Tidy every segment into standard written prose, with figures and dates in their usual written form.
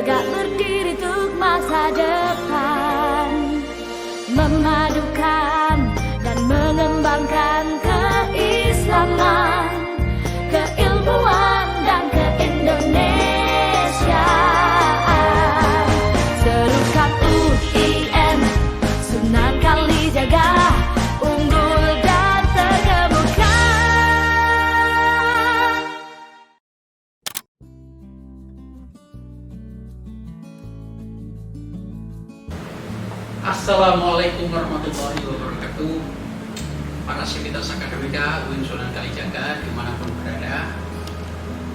tegak berdiri untuk masa depan, memadukan dan mengembangkan keislaman, keilmuan dan keindonesiaan. Serukan UIN, Sunan Kalijaga, unggul dan terkemuka. Assalamualaikum warahmatullahi wabarakatuh. Para sivitas akademika UIN Sunan Kalijaga dimanapun berada,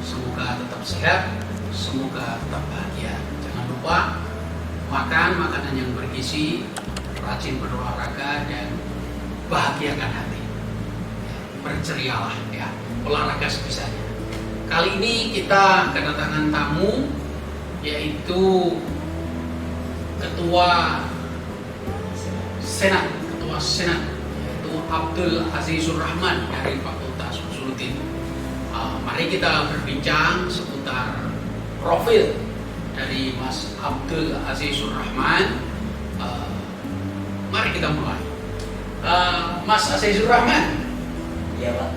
semoga tetap sehat, semoga tetap bahagia. Jangan lupa makan makanan yang bergizi, rajin berolahraga dan bahagiakan hati. Bercerialah ya, olahraga sebisanya. Kali ini kita kedatangan tamu, yaitu Ketua Senat, yaitu Abdul Azizur Rahman dari Fakultas Usuluddin. Mari kita berbincang seputar profil dari Mas Abdul Azizur Rahman. Mari kita mulai. Mas Azizur Rahman. Iya, Pak.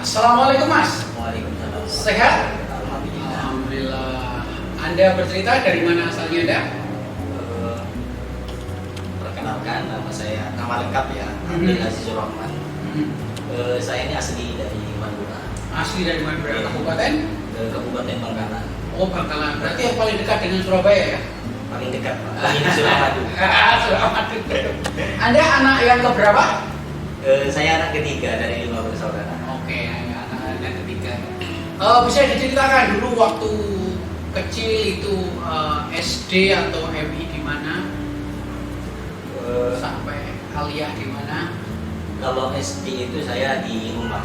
Assalamualaikum Mas. Waalaikumsalam. Sehat? Alhamdulillah. Alhamdulillah. Anda bercerita dari mana asalnya Anda? Perkenalkan, nama lengkap ya, Abdul Azizur Rahman. Saya ini asli dari Madura. Asli dari Madura, Kabupaten? Kabupaten Bangkalan. Oh, Bangkalan. Berarti yang paling dekat dengan Surabaya ya? Paling dekat, Pak. Ini Suramadu. Suramadu. Anda anak yang keberapa? Saya anak ketiga dari 5 bersaudara. Oke, anak ketiga. Bisa diceritakan dulu waktu kecil itu SD atau MI di mana? Sampai aliyah di mana? Kalau SD itu saya di rumah.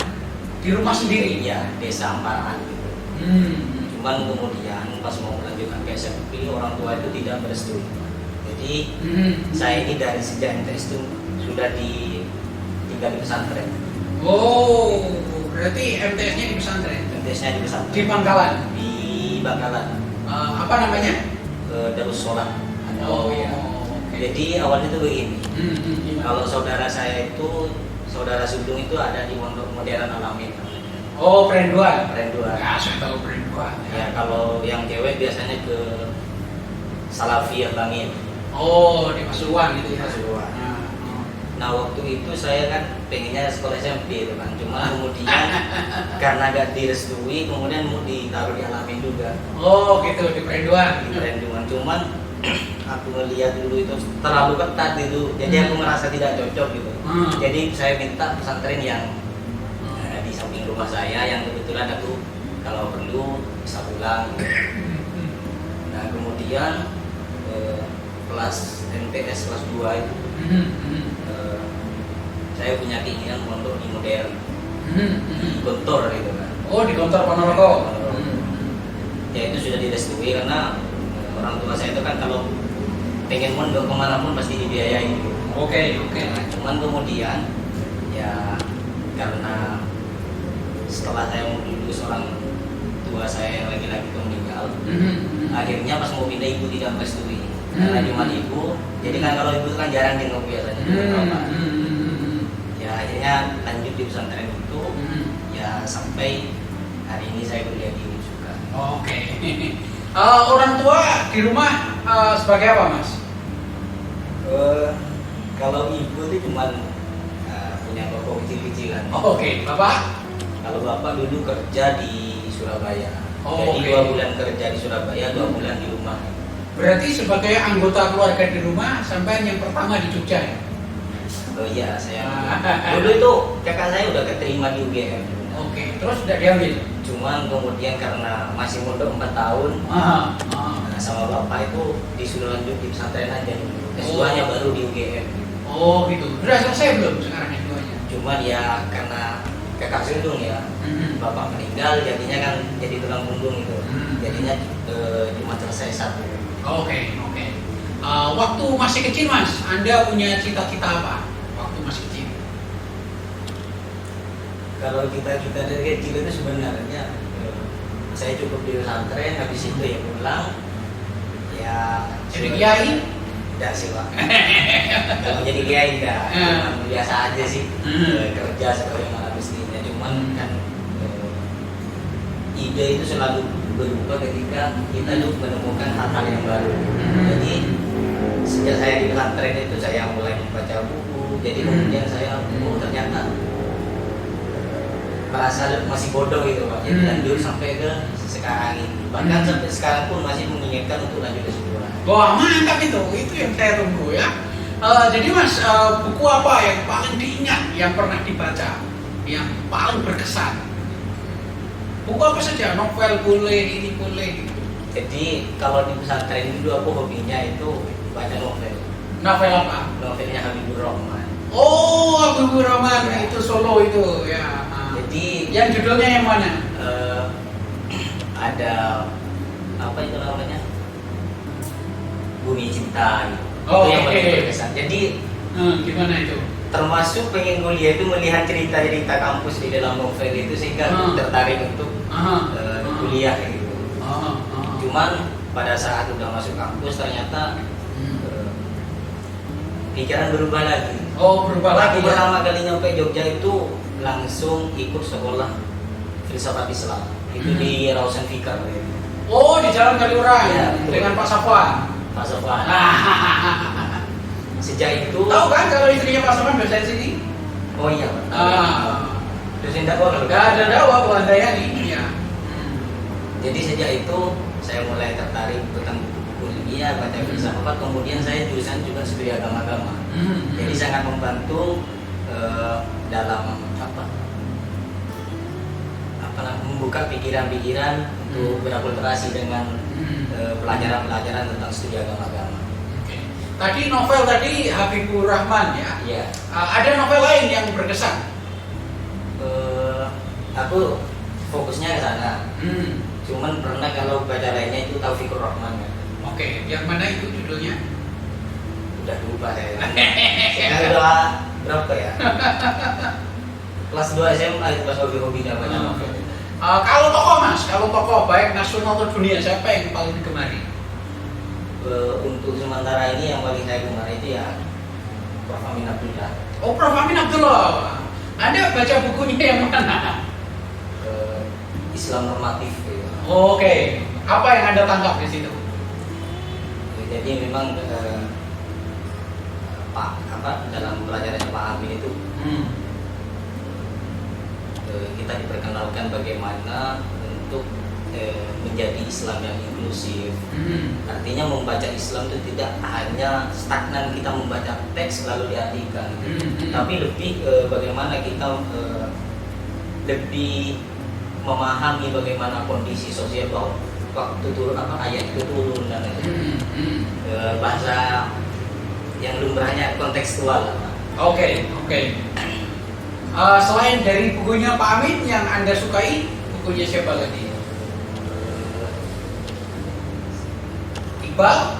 Di rumah sendiri? Ya, desa Amparan gitu. Cuman kemudian pas mau melanjutkan ke SMP, orang tua itu tidak merestui. Jadi saya ini dari sejak MTS itu sudah tinggal di pesantren. Oh, berarti MTS-nya di pesantren? MTS-nya di pesantren. Di Bangkalan? Di Bangkalan. Apa namanya? Darussalam. Oh iya. Jadi awalnya itu begini. Kalau saudara saya itu, saudara sulung itu ada di Pondok Modern Alamin. Oh, Perenduan. Perenduan. Ya, saya tahu Perenduan. Ya, kalau yang cewek biasanya ke Salafiyah Bangil. Oh, di Pasuruan gitu ya. Pasuruan. Nah, waktu itu saya kan pengennya sekolah SMP itu kan. Cuma kemudian karena gak direstui, kemudian mau ditaruh di Alamin juga. Oh, gitu di Perenduan. Di Perenduan. Cuman aku ngeliat dulu itu terlalu ketat gitu, jadi aku merasa tidak cocok gitu. Jadi saya minta pesantren yang di samping rumah saya, yang kebetulan aku kalau perlu bisa pulang gitu. Nah kemudian kelas MTS kelas 2 itu saya punya keinginan untuk di modern, di Gontor gitu kan. Oh, di Gontor Ponorogo. Ya itu sudah direstui karena orang tua saya itu kan kalau pengen mondok kemanapun pasti dibiayai gitu. Oke. Nah, cuman kemudian ya karena setelah saya mau lulus, orang tua saya yang laki-laki itu meninggal. Akhirnya pas mau pindah ibu tidak merestui karena cuma ibu. Jadi kan kalau ibu kan jarang jenguk biasanya. Ya akhirnya lanjut di pesantren itu. Ya sampai hari ini saya kuliah di juga. Oke. Orang tua di rumah sebagai apa, Mas? Kalau ibu itu cuma punya toko kecil-kecilan. Oke. Bapak? Kalau bapak dulu kerja di Surabaya. Jadi 2 bulan kerja di Surabaya, 2 bulan di rumah. Berarti sebagai anggota keluarga di rumah sampai yang pertama di Jogja ya? Iya, saya dulu itu kakak saya udah keterima di UGM. Oke. Terus udah diambil? Cuman kemudian karena masih mondok 4 tahun, sama bapak itu disuruh lanjut di pesantren aja. S2-nya baru di UGM. Oh gitu. Sudah selesai belum sekarang S2-nya? Cuman ya karena kakak sulung ya, bapak meninggal jadinya kan jadi tulang punggung gitu. Jadinya cuma selesai 1. Oke. Waktu masih kecil Mas, Anda punya cita-cita apa? Waktu masih kecil? Kalau kita dari kecil itu sebenarnya saya cukup di pesantren, habis itu ya pulang Ya. Jadi kiai? Tidak sih Pak. Kalau jadi kiai enggak, cuman biasa aja sih. Kerja sebagaimana mestinya, cuman kan ide itu selalu berubah ketika kita tuh menemukan hal-hal yang baru. Jadi sejak saya di pesantren itu saya mulai membaca buku. Jadi kemudian saya ternyata merasa masih bodoh gitu Pak. Jadi lanjut sampai ke sekarang ini. Bahkan sampai sekarang pun masih menginginkan untuk lanjut ke S2. Wah mantap itu yang saya tunggu ya. Jadi Mas, buku apa yang paling diingat yang pernah dibaca, yang paling berkesan? Buku apa saja, novel boleh, ini boleh gitu. Jadi kalau di pesantren dulu aku hobinya itu baca novel. Novel apa? Novelnya Habibur Rahman. Oh, Habibur Rahman ya. Itu Solo itu ya. Jadi yang judulnya yang mana? Ada apa itu namanya? Bumi Cinta gitu. Oh, itu yang oke. paling berkesan. Jadi Gimana itu? termasuk pengen kuliah itu melihat cerita-cerita kampus di dalam novel itu sehingga aku tertarik untuk kuliah gitu. Cuman pada saat udah masuk kampus ternyata pikiran berubah lagi. Oh, berubah lagi. Aku pertama kali nyampe Jogja itu langsung ikut sekolah filsafat Islam. Itu di Rawson Fikar. Oh, di Jalan Kaliurang Ya, betul. dengan Pak Safwan. Pak Sofwan. Sejak itu Tahu kan kalau istrinya Pak Safwan dosen sini? oh iya Pak. Dosen dakwah kalau Gak ada dakwah Bu Handayani. Iya. Jadi sejak itu saya mulai tertarik tentang buku ilmiah, baca filsafat, kemudian saya jurusan juga studi agama-agama. Jadi sangat membantu dalam membuka pikiran-pikiran untuk berakulturasi dengan pelajaran-pelajaran tentang studi agama-agama. Oke. Tadi novel tadi Habibur Rahman ya. Iya. Ada novel lain yang berkesan? Aku fokusnya ke sana. Cuman pernah kalau baca lainnya itu Taufikur Rahman ya. Oke, yang mana itu judulnya? Udah lupa saya. Saya udah berapa ya? Kelas 2 SMA itu pas hobi-hobinya baca novel. Kalau tokoh Mas, kalau tokoh baik nasional atau dunia siapa yang paling digemari? Untuk sementara ini yang paling saya gemari itu ya Prof. Amin Abdullah. Oh, Prof. Amin Abdullah. Anda baca bukunya yang mana? Islam normatif gitu. Oke. Apa yang Anda tangkap di situ? Jadi memang dalam pelajarannya Pak Amin itu kita diperkenalkan bagaimana untuk menjadi Islam yang inklusif. Artinya membaca Islam itu tidak hanya stagnan kita membaca teks lalu diartikan, tapi lebih bagaimana kita lebih memahami bagaimana kondisi sosial waktu turun ayat itu turun dan bahasa yang lumrahnya kontekstual. Oke. Selain dari bukunya Pak Amin yang Anda sukai, bukunya siapa lagi? Iqbal?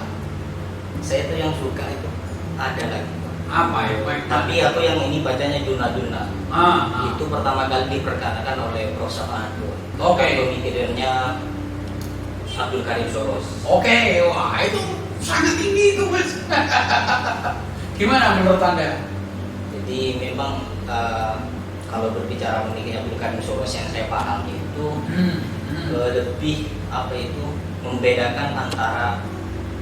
Saya tuh yang suka itu ada lagi. Apa ya? Tapi aku yang ini bacanya Duna. Itu pertama kali diperkenalkan oleh Prof. Samadul. Oke. Pemikirannya Abdul Karim Soros. Oke, wah itu sangat tinggi itu Mas. Gimana menurut Anda? Jadi memang kalau berbicara mengenai Abdul Karim Soros yang saya pahami itu lebih membedakan antara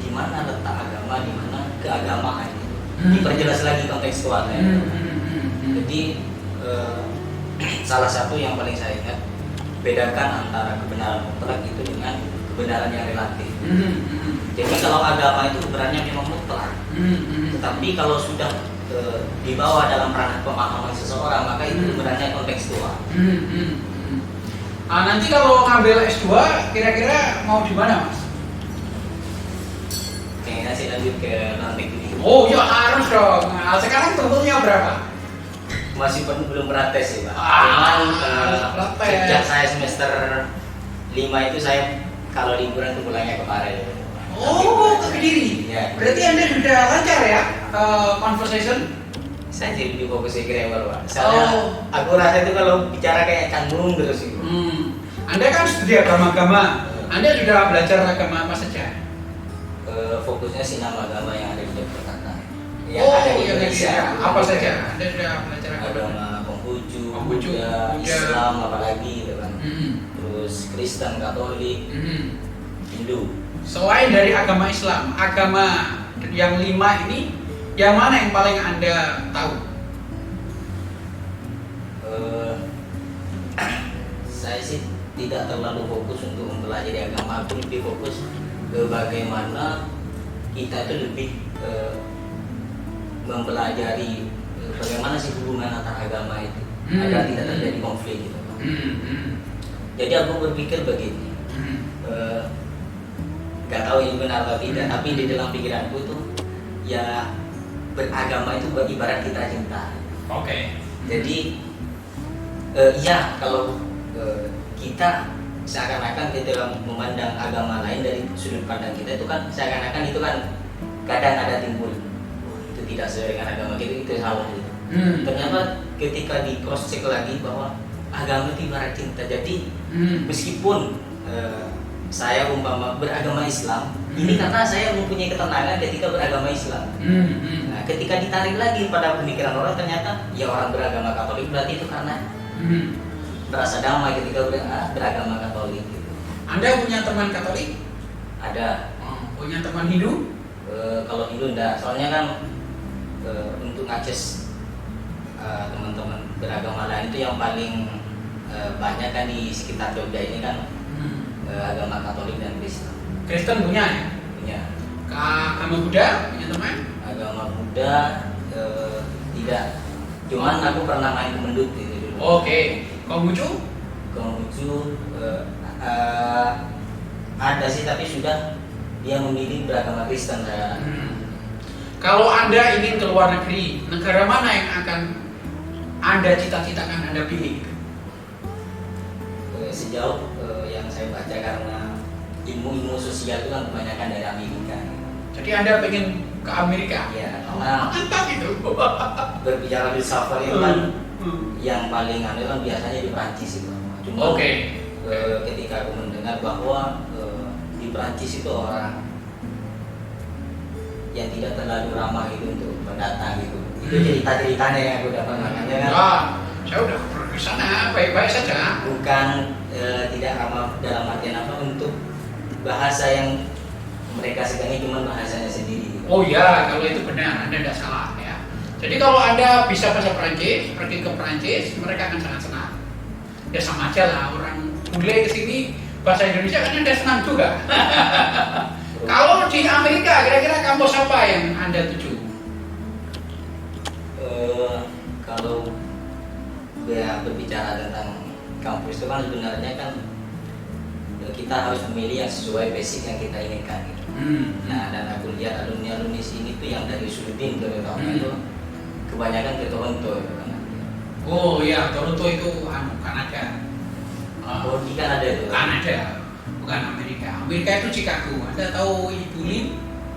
di mana letak agama, di mana keagamaan. Diperjelas lagi kontekstualnya. Jadi salah satu yang paling saya ingat bedakan antara kebenaran mutlak itu dengan kebenaran yang relatif. Jadi kalau agama itu kebenarannya memang mutlak, tetapi kalau sudah dibawa dalam ranah pemahaman seseorang maka itu kebenarannya kontekstual. Nanti kalau ngambil S2 kira-kira mau di mana Mas? Kayaknya sih lanjut ke luar negeri. Oh ya harus dong. Sekarang tentunya berapa? Masih belum pernah tes sih Pak. Pernah tes. Sejak saya semester 5 itu saya kalau liburan itu pulangnya ke Pare. Oh, ke Kediri. Ya. Berarti Anda sudah lancar ya conversation? Saya jadi lebih fokus ke grammar Pak. Soalnya aku rasa itu kalau bicara kayak canggung terus itu. Anda kan studi agama-agama. Anda sudah belajar agama apa saja? fokusnya sinam agama yang ada di Yogyakarta. Yang apa saja? Anda sudah belajar agama Konghucu, Konghucu, Buddha, Islam apalagi gitu kan. Terus Kristen, Katolik, Hindu. Selain dari agama Islam, agama yang 5 ini, yang mana yang paling Anda tahu? Saya sih tidak terlalu fokus untuk mempelajari agama, aku lebih fokus ke bagaimana kita itu lebih mempelajari bagaimana sih hubungan antara agama itu agar tidak terjadi konflik gitu. Jadi aku berpikir begini, nggak tahu ini benar atau tidak, tapi di dalam pikiranku itu ya beragama itu ibarat kita cinta. Oke. Jadi iya kalau kita seakan-akan di dalam memandang agama lain dari sudut pandang kita itu kan seakan-akan itu kan kadang ada timbul itu tidak sesuai dengan agama kita, itu salah gitu. Ternyata ketika di cross check lagi bahwa agama itu ibarat cinta. Jadi meskipun saya umpama beragama Islam, ini karena saya mempunyai ketenangan ketika beragama Islam. Nah, ketika ditarik lagi pada pemikiran orang, ternyata ya orang beragama Katolik berarti itu karena merasa damai ketika beragama Katolik gitu. Anda punya teman Katolik? Ada. Punya teman Hindu? Kalau Hindu enggak, soalnya kan untuk ngakses teman-teman beragama lain itu yang paling banyak kan di sekitar Jogja ini kan agama Katolik dan Kristen. Kristen punya ya? Punya. Agama Buddha punya teman? Agama Buddha tidak. Cuman aku pernah main ke Mendut gitu dulu. Oke. Konghucu? Konghucu ada sih, tapi sudah dia memilih beragama Kristen saya. Kalau Anda ingin ke luar negeri, negara mana yang akan Anda cita-citakan Anda pilih? Sejauh yang saya baca, karena ilmu-ilmu sosial itu kan kebanyakan dari Amerika. Jadi Anda pengen ke Amerika? Ya, karena mantap itu. berbicara di safari itu kan yang paling aneh kan biasanya di Prancis itu. Cuma ketika aku mendengar bahwa di Prancis itu orang yang tidak terlalu ramah gitu untuk pendatang gitu. Itu cerita-ceritanya yang aku dapat, makanya kan. Saya udah pernah ke sana, baik-baik saja. Bukan tidak ramah dalam artian apa, untuk bahasa yang mereka segani cuma bahasanya sendiri gitu. Oh ya, kalau itu benar, Anda tidak salah ya. Jadi kalau Anda bisa bahasa Perancis, pergi ke Perancis, mereka akan sangat senang. Ya sama aja lah, orang bule ke sini bahasa Indonesia kan Anda senang juga. Kalau di Amerika, kira-kira kampus apa yang Anda tuju? Kalau berbicara tentang kampus itu kan sebenarnya kan kita harus memilih yang sesuai basic yang kita inginkan gitu. Nah, dan aku lihat alumni sini tuh yang dari Sudin terutama itu kebanyakan ke Toronto gitu kan. Oh iya, Toronto itu Kanada. Oh, di Kanada itu. Kanada, bukan Amerika. Amerika itu Chicago. Anda tahu Ibu Lin?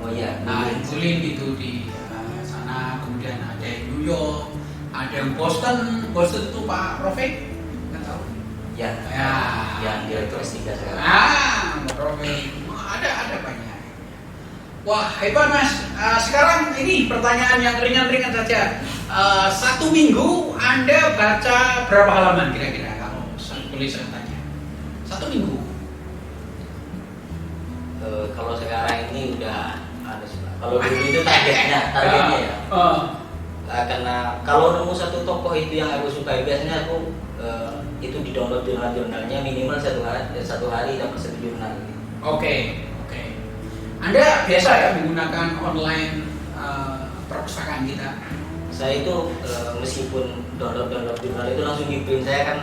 Oh iya. Nah, Ibu Lin itu di sana. Kemudian ada New York, ada Boston. Boston itu Pak Rofik, nggak tahu? Ya. Yang direktur S3 sekarang. Pak Rofik. Ada banyak. Wah, hebat Mas. Sekarang ini pertanyaan yang ringan-ringan saja. 1 minggu Anda baca berapa halaman kira-kira kalau boleh saya tanya? 1 minggu. Kalau sekarang ini udah ada sih Pak. Kalau dulu itu targetnya ya. Karena kalau nemu satu tokoh itu yang aku sukai, biasanya aku itu di download jurnal-jurnalnya minimal satu hari dapat 1 jurnal. Oke. Anda biasa ya menggunakan online perpustakaan kita? Saya itu meskipun download jurnal itu langsung di print, saya kan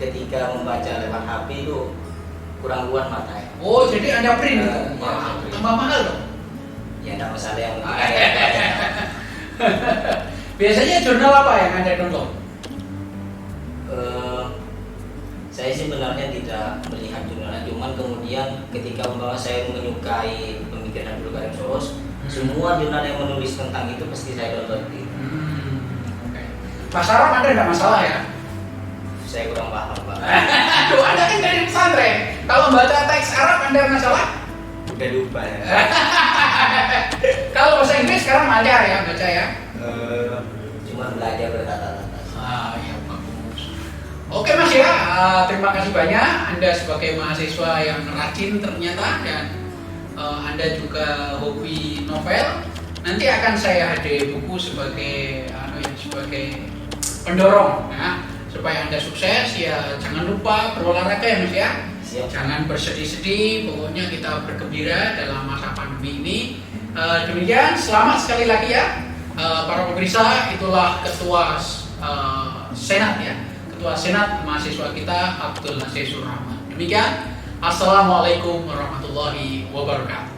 ketika membaca lewat HP itu kurang kuat mata ya. Oh, jadi Anda print? Wah, tambah mahal dong? Ya enggak masalah, yang penting Biasanya jurnal apa yang Anda download? Saya sebenarnya tidak melihat jurnalnya, cuman kemudian ketika umpama saya menyukai pemikiran Abdul Karim Soros, semua jurnal yang menulis tentang itu pasti saya download gitu. Okay. Bahasa Arab Anda nggak masalah ya? Saya kurang paham Pak. Aduh, Anda kan dari pesantren. Kalau baca teks Arab Anda masalah? Udah lupa ya. Kalau bahasa Inggris sekarang lancar ya baca ya? Cuma belajar berkata-kata. Ya bagus. Oke Mas ya, terima kasih banyak Anda sebagai mahasiswa yang rajin ternyata dan Anda juga hobi novel. Nanti akan saya hadiah buku sebagai sebagai pendorong ya, supaya Anda sukses ya. Jangan lupa berolahraga ya Mas ya. Siap. Jangan bersedih-sedih, pokoknya kita bergembira dalam masa pandemi ini. Demikian, selamat sekali lagi ya para pemirsa. Itulah Ketua Senat ya, Ketua Senat mahasiswa kita Abdul Nasir Surahman. Demikian, Assalamualaikum warahmatullahi wabarakatuh.